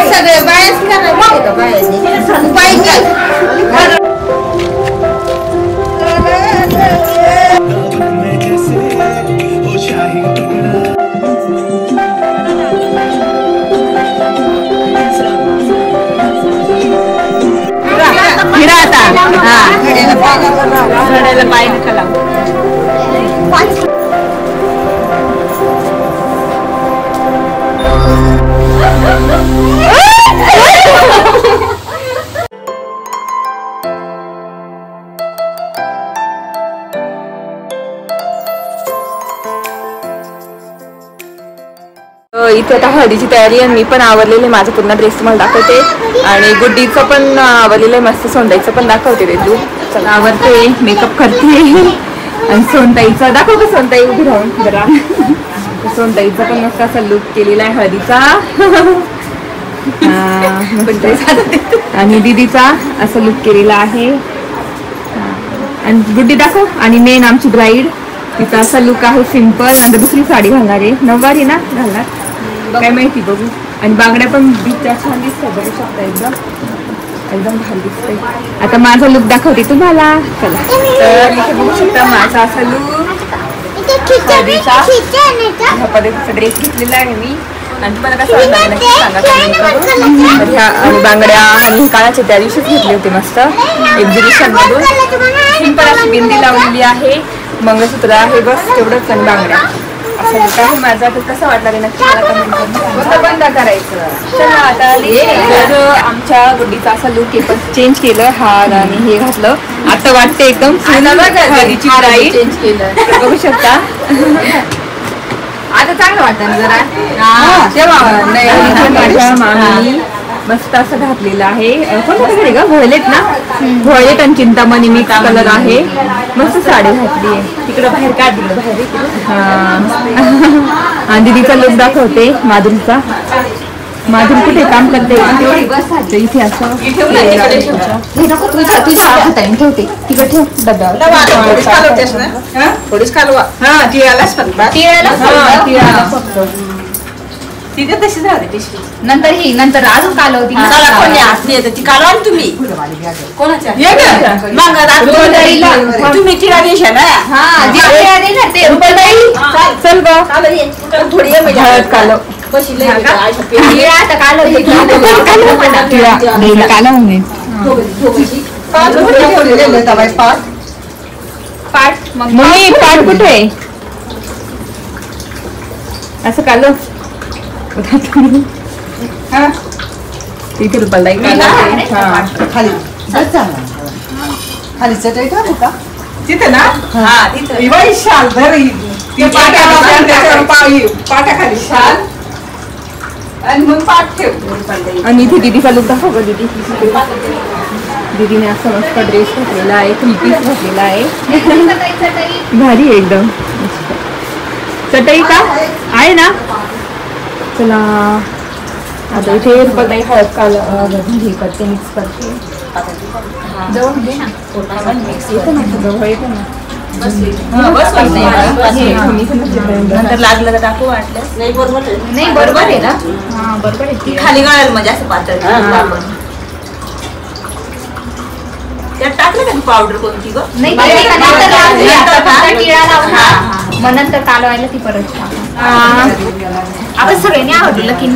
सगळे बायच करायला पाय नका इथे आता हळदीची तयारी आहे. मी पण आवरलेले, माझा पूर्ण ड्रेस तुम्हाला दाखवते आणि गुड्डीचं पण आवरलेलं आहे, मस्त सोंडाईचं पण दाखवते. वेदू चला आवरते, मेकअप करते आणि सोंडाईचं दाखव का. सोंडाई उभी राहून जरा. सोंडाईचा पण मस्त असा लुक केलेला आहे हळदीचा. आणि दीदीचा असा लुक केलेला आहे. आणि गुड्डी दाखव. आणि मेन आमची ब्राईड, तिचा असा लुक आहे सिंपल. आणि दुसरी साडी घालणार आहे, नऊवारी ना घालणार काय माहिती, बघू. आणि बांगड्या पण बीचच्या छान दिसतात, बघू शकता. एकदम एकदम भारी दिसतंय. आता माझा लुक दाखवते तुम्हाला. चला तर इथे बघू शकता माझा असा लुक हळदीचा. ह्या पद्धतीचा ड्रेस घेतलेला आहे मी. आणि तुम्हाला कसं सांगा. ह्या आणि बांगड्या आणि कानाचे त्या दिवशीच घेतले होते मस्त एक्झिबिशन मधून. सिंपल अशी बिंदी लावलेली आहे, मंगळसूत्र आहे, बस तेवढंच. आणि बांगड्या असं लुक आहे माझा. तर कसं वाटलं रे नक्की मला कमेंट बंद करायचं. चला आता आमच्या गुड्डीचा असा लुक आहे, पण चेंज केलं. हार आणि हे घातलं. आता वाटते एकदम हळदीची ब्राईड चेंज केलं, बघू शकता. आता चांगलं वाटतं ना जरा. तेव्हा माझ्या मामीनी मस्त असं घातलेलं आहे. कोणत्या घरी ग भोळलेत ना, भोळलेत आणि चिंतामणी मिक्स कलर आहे. मस्त साडी घातली आहे. तिकडं बाहेर काढलं बाहेर. आणि दीदीचा लुक दाखवते माधुरीचा. माधुरी कुठे काम करते इथे असं तुझ्या हाताने ठेवते. तिकडे ठेव डब्यावर. थोडीच कालवा. हा ती आलाच फक्त तिथे तशीच राहते. नंतर ही नंतर अजून कालवती. ती कालवा तुम्ही कोणाच्या तुम्ही तिला देशा ना. चल ग थोडी कालव पाठ कुठे असं कालव तिथे रुपाला खाली खाली चटई ठेवू का तिथे ना. हा तिथे शाल भरी पाटाखाली शाल आणि मग पाठ ठेव. आणि इथे दीदीचा लुक दाखव ग. दीदी दीदीने असं मस्त ड्रेस घातलेला आहे, 3 पीस घातलेला आहे. भारी एकदम. चटई का आहे ना. चला आता इथे रुपाली हळद काल हे करते, मिक्स करते. जवळ घे ना, जवळ येते ना. नंतर लागलं तर टाकू वाटलं नाही. बरोबर नाही बरोबर आहे ना. हा बरोबर आहे. खाली गळायला म्हणजे असं पातळ त्यात टाकलं का पावडर कोणती ग. नाही मग नंतर कालवायला ती परत आपण सगळ्यांनी आवडलं की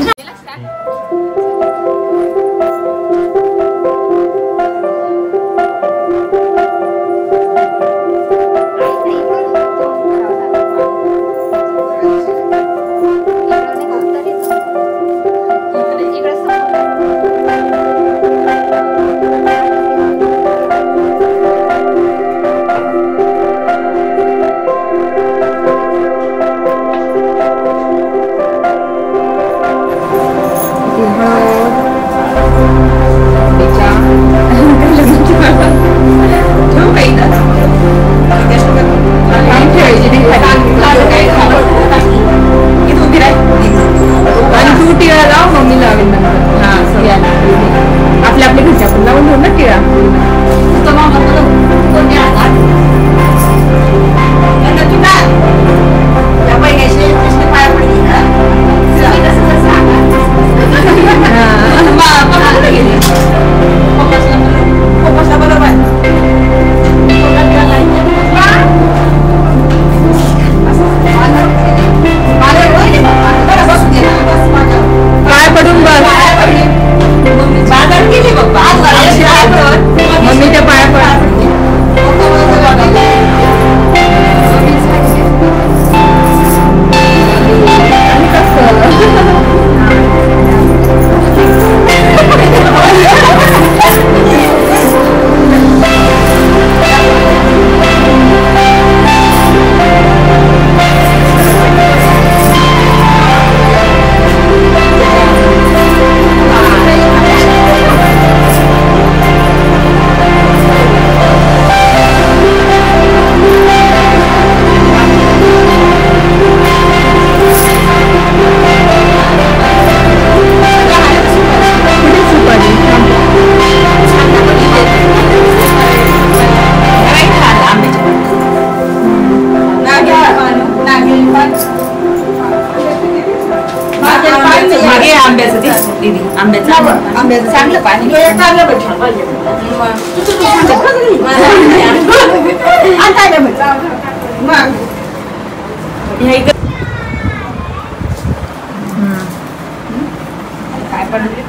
मागे आंब्याचं ते दीदी आंब्याचं चांगलं पाणी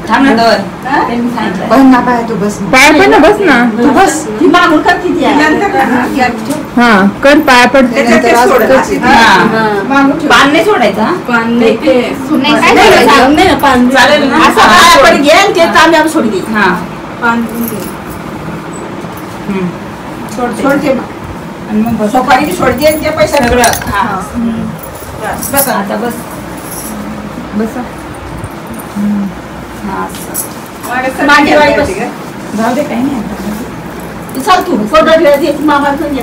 थांब ना तर पाया पड ना बस ना हा कर पाया पड पान नाही सोडायचा चालेल ना असं पाया पड घे आणि ते तांबे आम्ही सोडी दे हा सोडते आणि मग बस सोपारी सोडते आणि ते पैसे सगळं हा बस आता बस बस हा मागे वाई बस जाऊ दे काही नाही आता चाल तू फोटो घे मामा घेऊन घे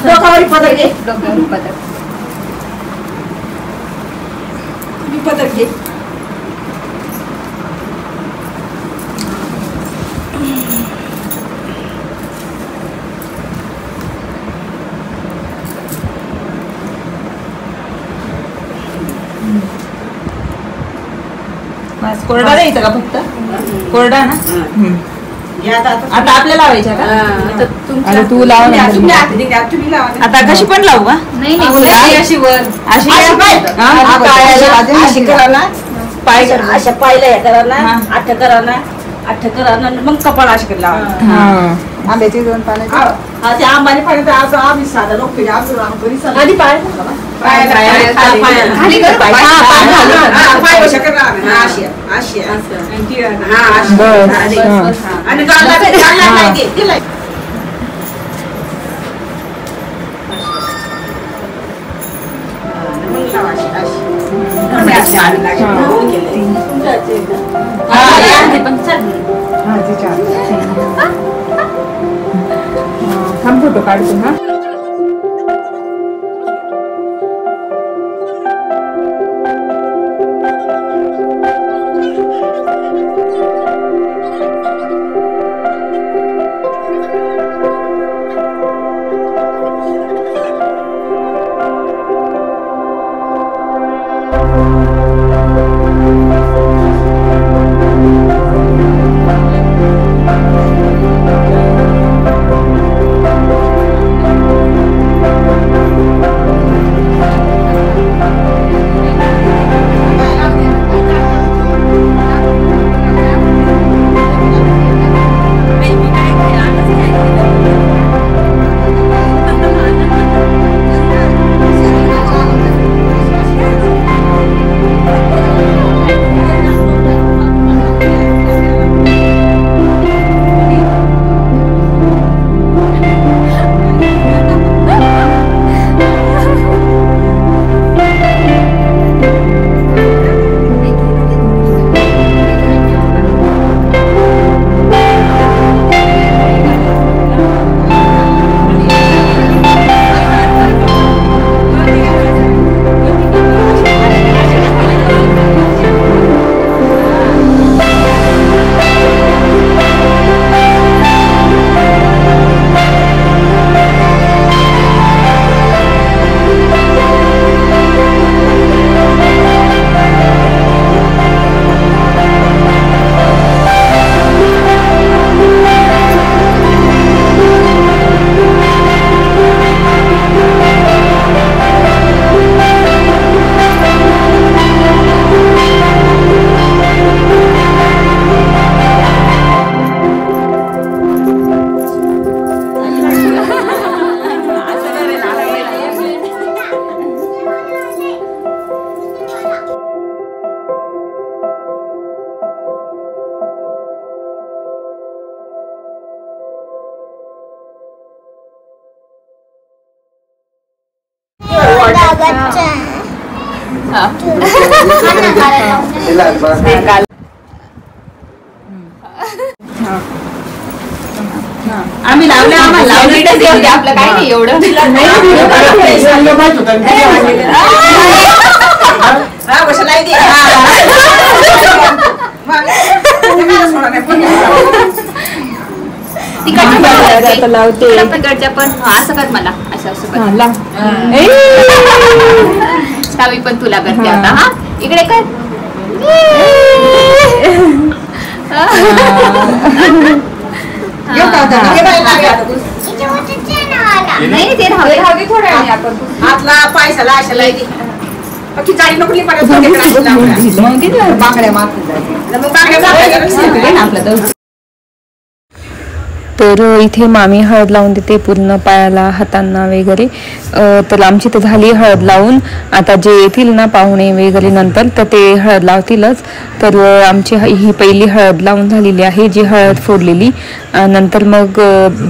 डोकावरी पदर घे डोक्यावर पदर तुम्ही पदर घे बस कोरडा द्यायचा का फक्त कोरडा ना आता आपल्याला लावायच्या का अरे तू लाव ना तुम्ही लावा आता कशी पण लावू का नाही अशी वर अशी अशी करा ना पाय कर अशा पायला हे करा ना हा. आठ करा ना मग कपाळ अशी करा लावा आंब्याची दोन पानं हा ते आंबाने पाहिजे आज आम्ही साधा लोक पिढी आधी पाय खाली कर पाय. पाय कशा करणार अशी अशी हा अशी बस, हा. आणि गाला दिलाय थांब फोटो काढतो हा आम्ही लावले आम्हाला आपलं काय नाही एवढं लावते तिकडच्या पण असं कर मला असं सासूबाई लाव. मी पण तुला करते आता. हा इकडे कर. नाही ते राहू दे थोड्या वेळाने आपण. हातला पायसाला अशाला पक्की जाळी नको बांगड्या मात्र तर इथे मामी हळद लावून देते पूर्ण पायाला, हातांना वगैरे. तर आमची तर झाली हळद लावून. आता जे येतील ना पाहुणे वगैरे नंतर तर ते हळद लावतीलच. तर आमची ही पहिली हळद लावून झालेली आहे, जी हळद फोडलेली. नंतर मग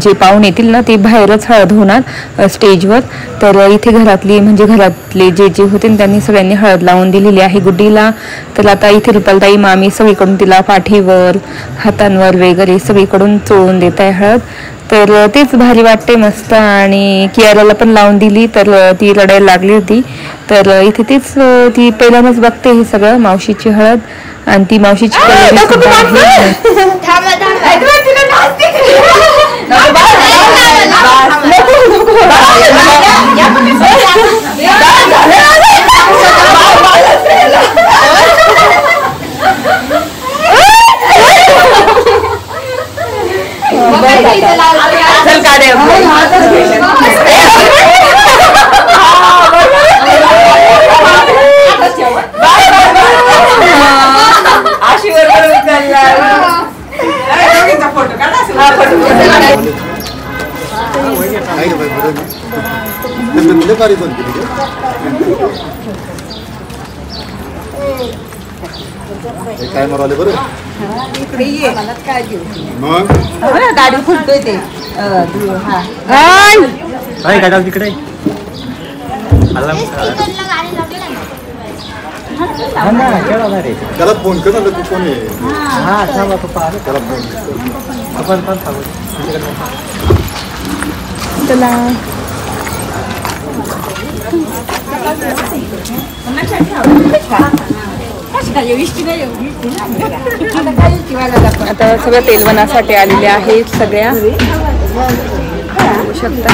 जे पाहुणे येतील ना ते बाहेरच हळद होणार स्टेजवर. तर इथे घरातली म्हणजे घरातले जे जे होते त्यांनी सगळ्यांनी हळद लावून दिलेली आहे गुड्डीला. तर आता इथे रुपालताई मामी सगळीकडून तिला पाठीवर, हातांवर वगैरे सगळीकडून चोळून देत आहे हळद. तर तेच भारी वाटते मस्त. आणि कियाराला पण लावून दिली तर ती रडायला लागली होती. तर इथे तेच ती पहिल्यांदाच बघते हे सगळं, मावशीची हळद. आणि ती मावशीची काय मारले बरं गाडी फुटतोय ते. काय काय तिकडे त्याला फोन कर तू कोण आहे. त्याला फोन आपण चला आता सगळं तेलवणासाठी आलेले आहेत सगळ्या शकता.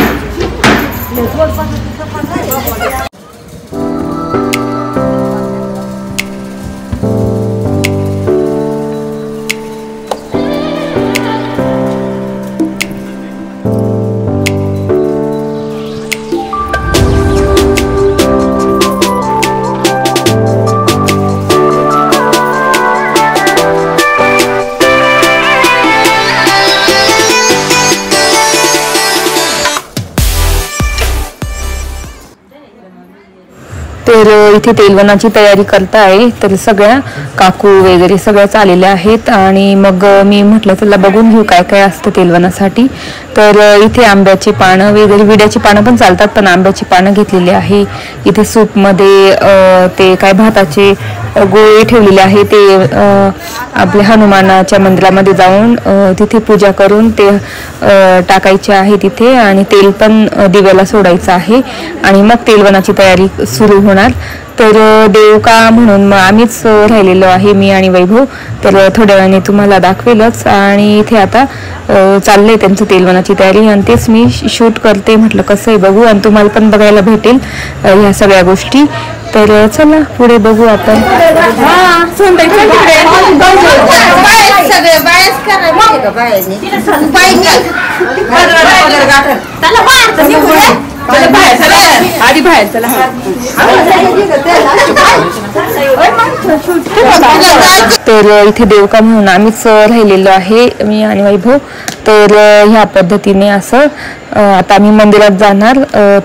तर इथे तेलवणाची तयारी करताय. तर सगळ्या काकू वगैरे सगळ्याच आलेल्या आहेत. आणि मग मी म्हटलं चला बघून घेऊ काय काय असतं तेलवणासाठी. तर इथे आंब्याची पानं वगैरे, विड्याची पानं पण चालतात पण आंब्याची पानं घेतलेली आहे. इथे सूपमध्ये ते काय भाताचे गोळे ठेवलेले आहे. ते आपल्या हनुमानाच्या मंदिरामध्ये जाऊन तिथे पूजा करून ते टाकायचे आहे तिथे. आणि तेल पण दिव्याला सोडायचं आहे. आणि मग तेलवणाची तयारी सुरू होणार. तर देव का म्हणून मग आम्हीच राहिलेलो आहे, मी आणि वैभव. तर थोड्या वेळाने तुम्हाला दाखवेलच. आणि इथे आता चाललंय त्यांचं तेलवणाची तयारी आणि तेच मी शूट करते. म्हटलं कसं आहे बघू आणि तुम्हाला पण बघायला भेटेल ह्या सगळ्या गोष्टी. तर चला पुढे बघू आपण. आधी बाहेर चला. तर इथे देवका म्हणून आम्हीच राहिलेलो आहे, मी आणि वैभव. तर ह्या पद्धतीने असं आता आम्ही मंदिरात जाणार.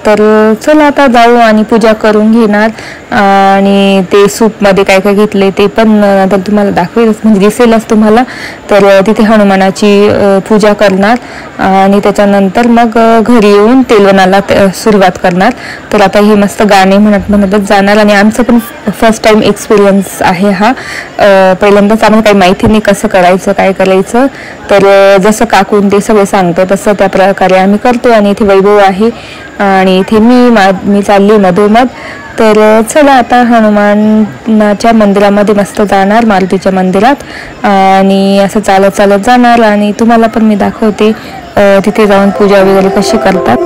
तर चला आता जाऊ आणि पूजा करून घेणार. आणि ते सूपमध्ये काय काय घेतले ते पण नंतर तुम्हाला दाखवेलच, म्हणजे दिसेलच तुम्हाला. तर तिथे हनुमानाची पूजा करणार आणि त्याच्यानंतर मग घरी येऊन तेलवणाला सुरुवात करणार. तर आता हे मस्त गाणे म्हणत म्हणतच जाणार. आणि आमचं पण फर्स्ट टाइम एक्सपिरियन्स आहे हा. पहिल्यांदाच आम्हाला काही माहिती नाही कसं करायचं काय करायचं. तर जसं काकून ते सगळं सांगतं तसं त्या प्रकारे आम्ही करतो. आणि इथे वैभव आहे आणि इथे मी चालली मधोमध. तर चला आता हनुमानाच्या मंदिरामध्ये मस्त जाणार, मारुतीच्या मंदिरात. आणि असं चालत चालत जाणार आणि तुम्हाला पण मी दाखवते तिथे जाऊन पूजा वगैरे कशी करतात.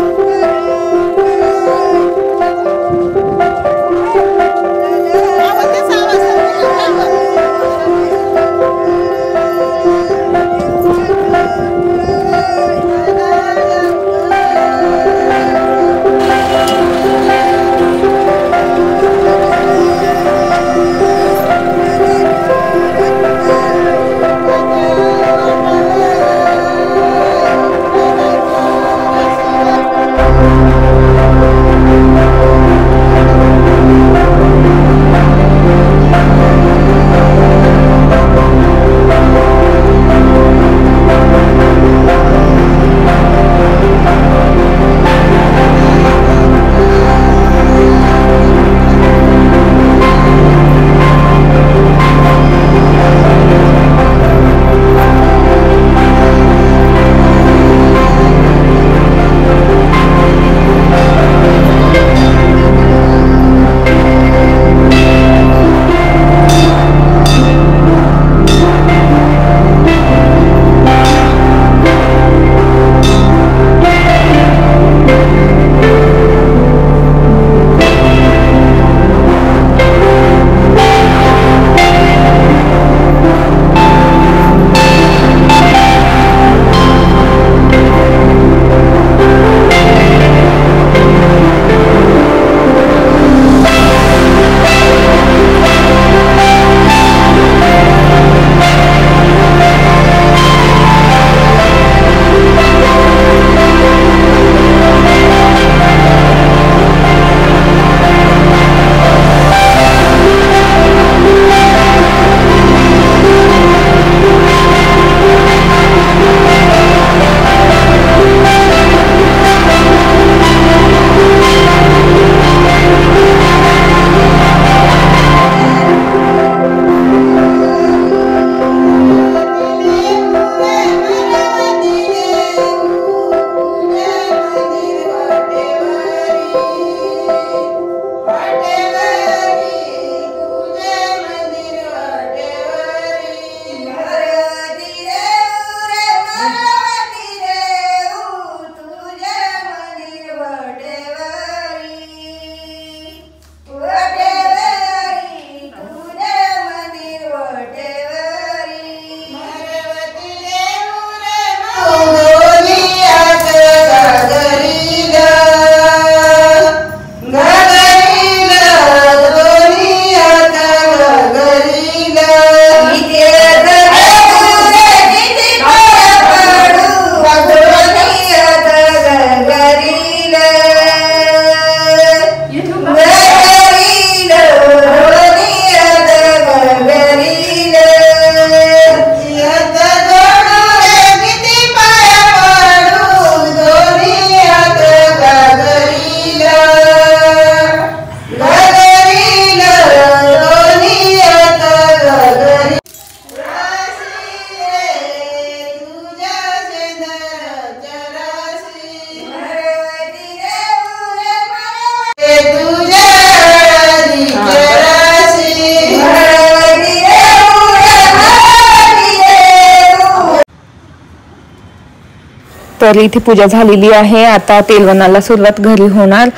तर इथे पूजा झालेली आहे. आता तेलवनाला सुरुवात घरी होणार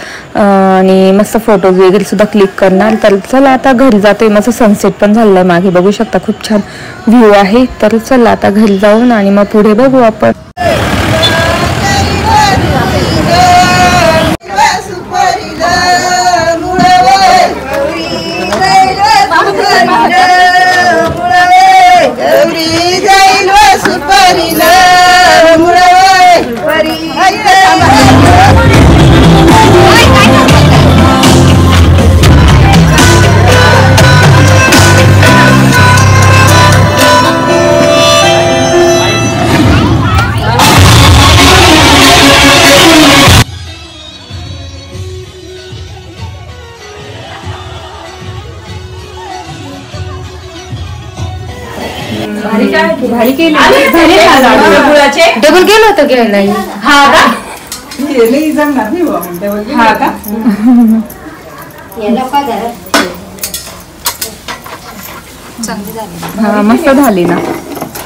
आणि मस्त फोटोज वगैरे सुद्धा क्लिक करणार. तर चला आता घरी जातोय. मस्त सनसेट पण झालेला आहे मागे बघू शकता, खूप छान व्ह्यू आहे. तर चला आता घरी जाऊन आणि मग पुढे बघू आपण. भारी केली, गुळाचे डबल गेलो होतो घ्यायला. हा का? जमणार नाही बुवा म्हणते. हा का? हा मस्त झाली ना.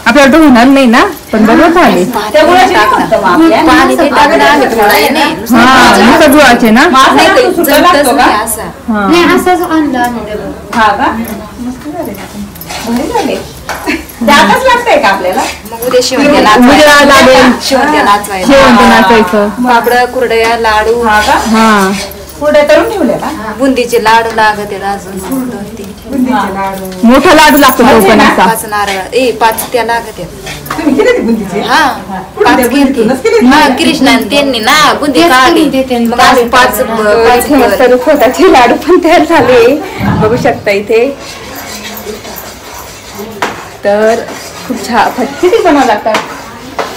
आपल्याला तर होणार नाही ना, पण बरोबर झाले. त्या गुळाचे नाही होतं मग आपल्या. पाणी ते टाकलं आम्ही थोडं नाही. हा मस्त गुळाचे ना. मग असं नाही सुटं लागतो का? हा नाही असंच आणलं आम्ही डबल. हा का? भारी झाले. ते आताच लागतंय का आपल्याला? मग उद्या शेवंत्या उद्या लागेल. शेवंत्या नाचवायला. शेवंत नाचायचं. पापड कुरडया लाडू हा का? हा पुढे तळून ठेवले का? बुंदीचे लाडू लागत आहेत अजून 2-3. बुंदीचे लाडू. मोठा लाडू लागतो तो पण असा. 5 नारळ 5 त्या लागत आहेत. तुम्ही केले ते बुंदीचे? हा 5 घेतली. हा कृष्णाने त्यांनी ना बुंदी काढली. मग आम्ही 5 इथे मस्त रुखवताचे लाडू पण तयार झाले बघू शकता इथे. तर खूप छान. किती बनवावं लागतात?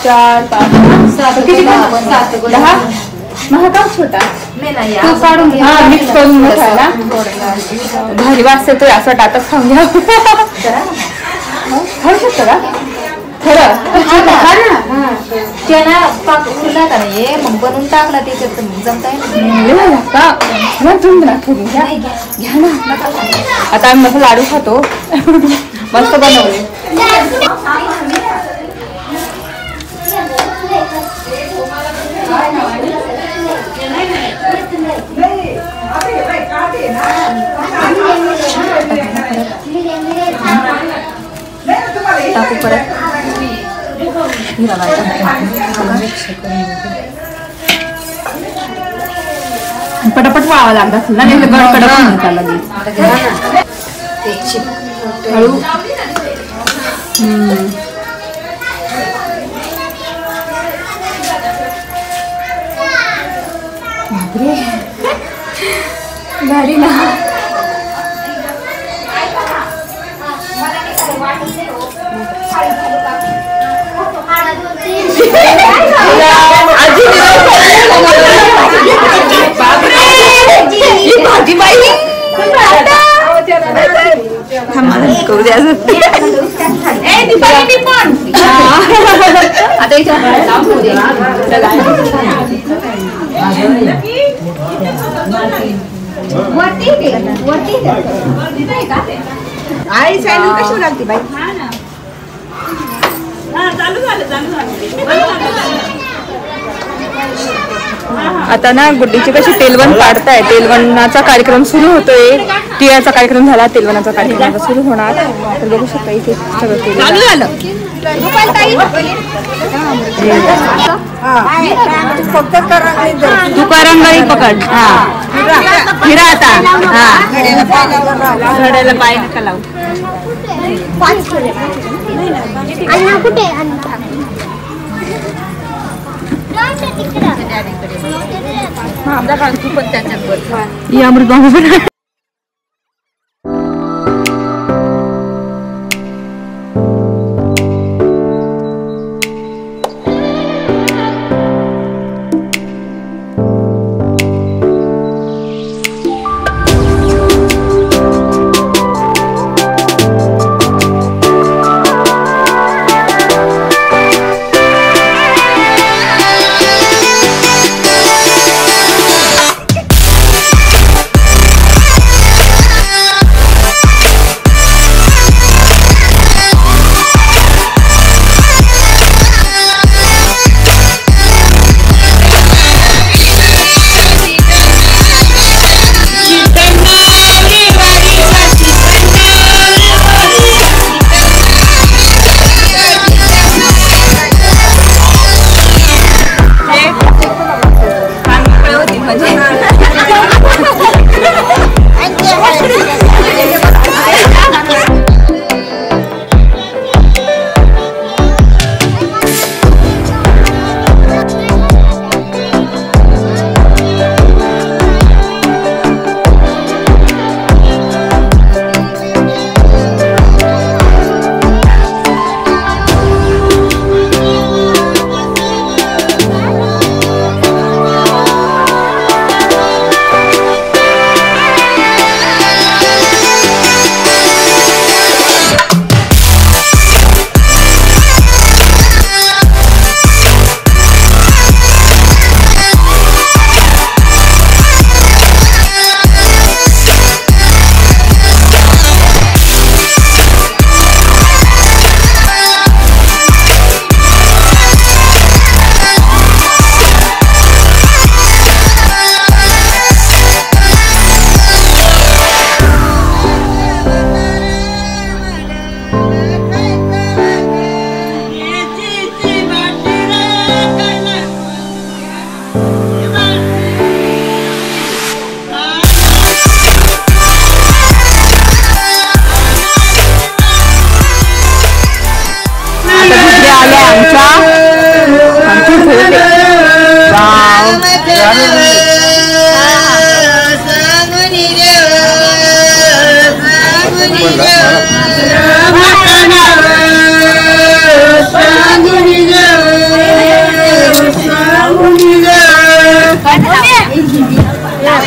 4, 5, 7 किती? 10. महागाव छोटा काढून घ्या. हा मिक्स करून मोठा ना. भारी वास येतोय असं टाकत खाऊन घ्या. खाऊ शकतो का खरं? त्याला पाक उरला का नाही मग बनवून टाकला त्याच्यात जमता येईल. घ्या ना. आता आम्ही मस्त लाडू खातो. मस्त बनवले. टाकू परत. पटापट वाळावं लागत असेल ना, नाही तर कडक होऊन जातं लगेच. हळू. भारी ना. भाजी बाई करू द्या. आई सॅन्डल कशी लागते बाई? आता ना गुड्डीची कशी तेलवण पाडताय. तेलवणाचा कार्यक्रम सुरू होतोय. टिळाचा कार्यक्रम झाला, तेलवणाचा कार्यक्रम आता सुरू होणार. तर बघू शकता इथे सगळं केलं झालं. तू करंगळी पकड. फिरा आता. घड्याला पाय नका लावू. या अमृत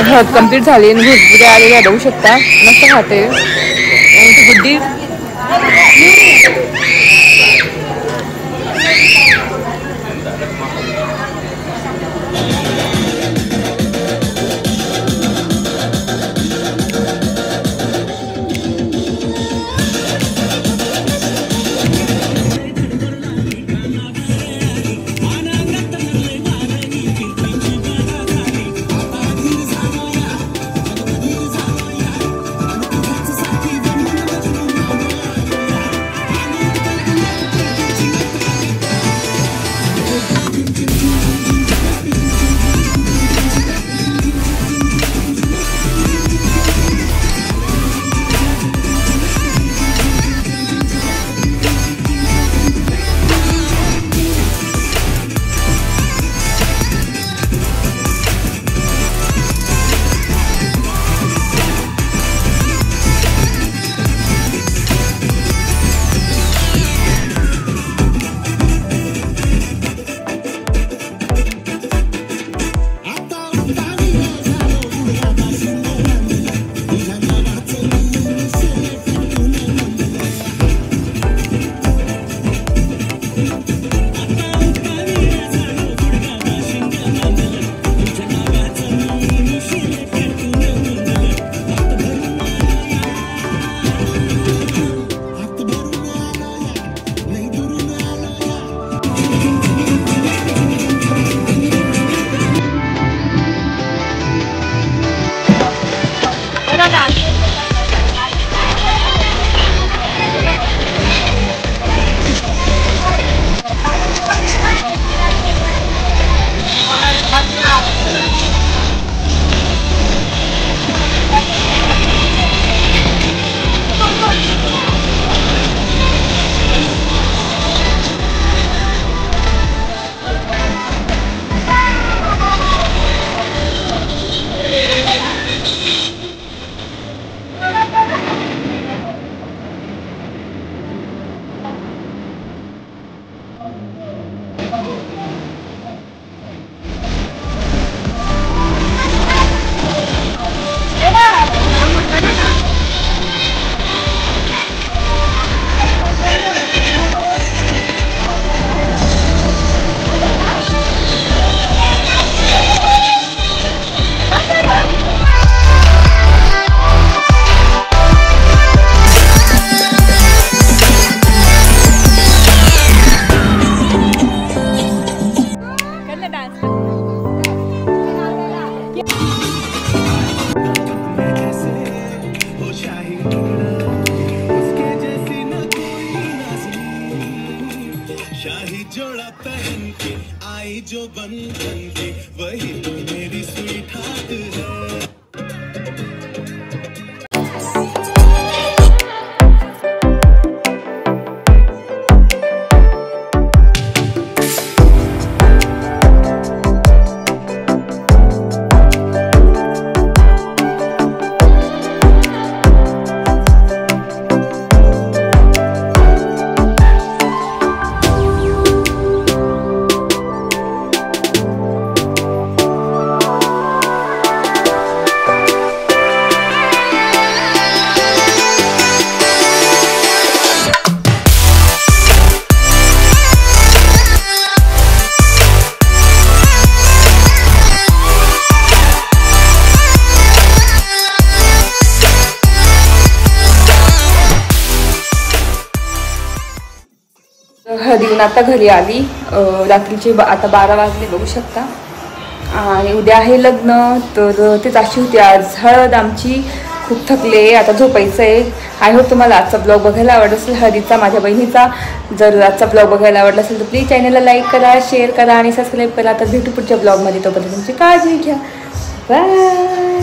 हळद कम्प्लीट झाली आणि भुरभुरे आलेले बघू शकता. मस्त खाते गुड्डी. जो बन के वही तो मेरी स्वीट हार्ट है। हळदीहून आता घरी आली, रात्रीचे आता 12 वाजले बघू शकता. आणि उद्या आहे लग्न, तर तेच अशी होती आज हळद आमची. खूप थकले, आता झोपायचं आहे. आय होप तुम्हाला आजचा ब्लॉग बघायला आवडला असेल, हळदीचा माझ्या बहिणीचा. जर आजचा ब्लॉग बघायला आवडला असेल तर प्लीज चॅनलला लाईक करा, शेअर करा आणि सबस्क्राईब करा. तर भेटू पुढच्या ब्लॉगमध्ये. तोपर्यंत तुमची काळजी घ्या. बाय.